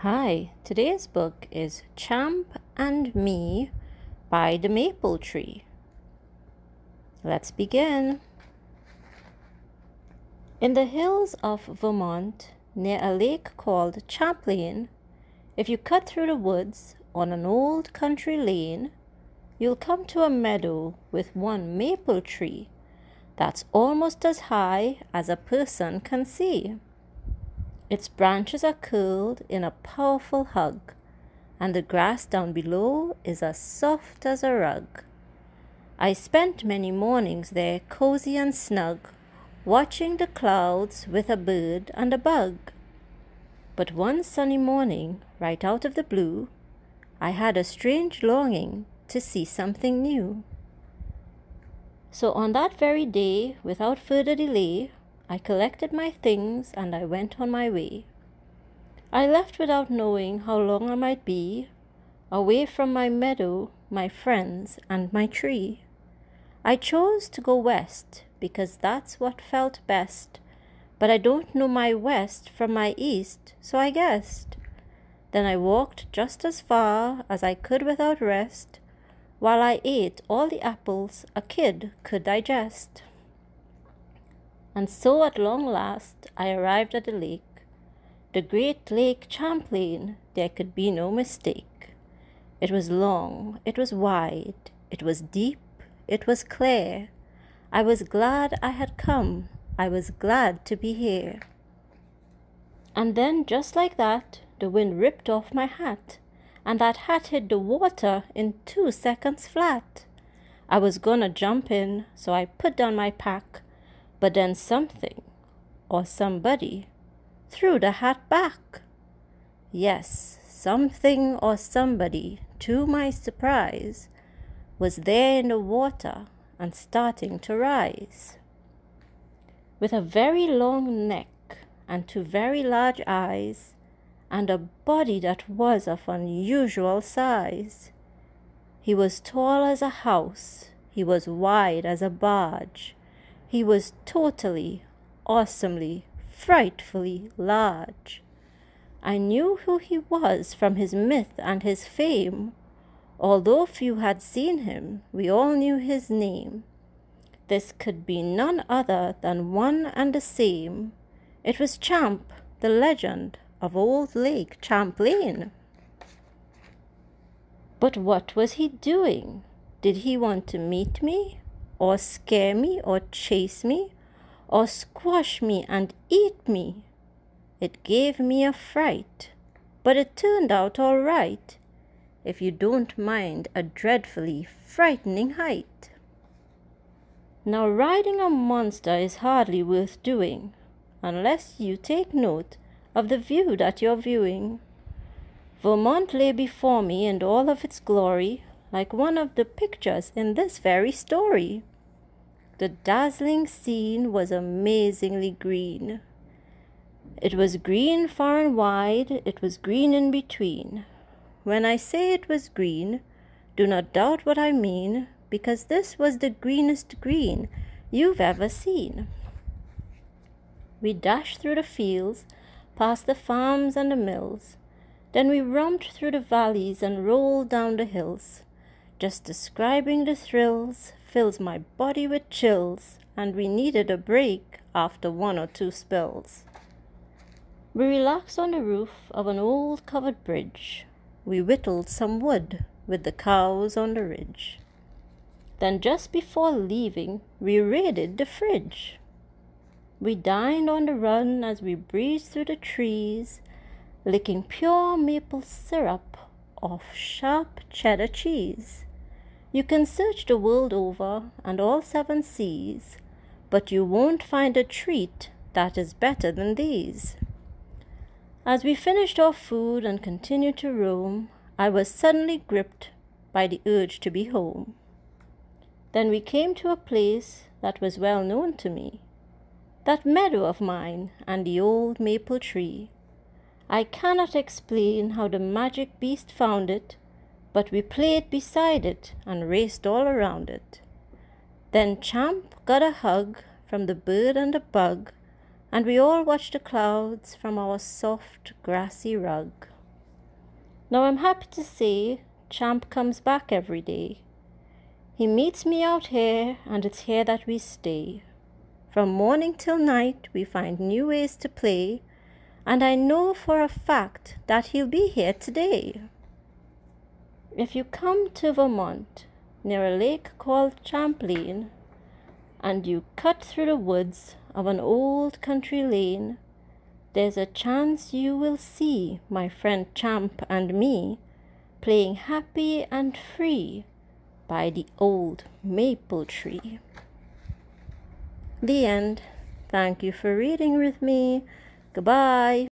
Hi, today's book is Champ and Me by the Maple Tree. Let's begin. In the hills of Vermont, near a lake called Champlain, if you cut through the woods on an old country lane, you'll come to a meadow with one maple tree that's almost as high as a person can see. Its branches are curled in a powerful hug, and the grass down below is as soft as a rug. I spent many mornings there cozy and snug, watching the clouds with a bird and a bug. But one sunny morning, right out of the blue, I had a strange longing to see something new. So on that very day, without further delay, I collected my things and I went on my way. I left without knowing how long I might be, away from my meadow, my friends, and my tree. I chose to go west because that's what felt best, but I don't know my west from my east, so I guessed. Then I walked just as far as I could without rest, while I ate all the apples a kid could digest. And so at long last I arrived at the lake, the great Lake Champlain. There could be no mistake. It was long, it was wide, it was deep, it was clear. I was glad I had come, I was glad to be here. And then just like that, the wind ripped off my hat, and that hat hit the water in 2 seconds flat. I was gonna jump in, so I put down my pack, but then something, or somebody, threw the hat back. Yes, something or somebody, to my surprise, was there in the water and starting to rise. With a very long neck and 2 very large eyes, and a body that was of unusual size. He was tall as a house, he was wide as a barge. He was totally, awesomely, frightfully large. I knew who he was from his myth and his fame. Although few had seen him, we all knew his name. This could be none other than one and the same. It was Champ, the legend of old Lake Champlain. But what was he doing? Did he want to meet me? Or scare me, or chase me, or squash me and eat me? It gave me a fright, but it turned out all right, if you don't mind a dreadfully frightening height. Now riding a monster is hardly worth doing, unless you take note of the view that you're viewing. Vermont lay before me in all of its glory, like one of the pictures in this very story. The dazzling scene was amazingly green. It was green far and wide, it was green in between. When I say it was green, do not doubt what I mean, because this was the greenest green you've ever seen. We dashed through the fields, past the farms and the mills. Then we romped through the valleys and rolled down the hills. Just describing the thrills fills my body with chills, and we needed a break after 1 or 2 spills. We relaxed on the roof of an old covered bridge. We whittled some wood with the cows on the ridge. Then just before leaving, we raided the fridge. We dined on the run as we breezed through the trees, licking pure maple syrup off sharp cheddar cheese. You can search the world over and all 7 seas, but you won't find a treat that is better than these. As we finished our food and continued to roam, I was suddenly gripped by the urge to be home. Then we came to a place that was well known to me, that meadow of mine and the old maple tree. I cannot explain how the magic beast found it, but we played beside it and raced all around it. Then Champ got a hug from the bird and the bug, and we all watched the clouds from our soft grassy rug. Now I'm happy to say Champ comes back every day. He meets me out here, and it's here that we stay. From morning till night we find new ways to play, and I know for a fact that he'll be here today. If you come to Vermont, near a lake called Champlain, and you cut through the woods of an old country lane, there's a chance you will see my friend Champ and me playing happy and free by the old maple tree. The end. Thank you for reading with me. Goodbye.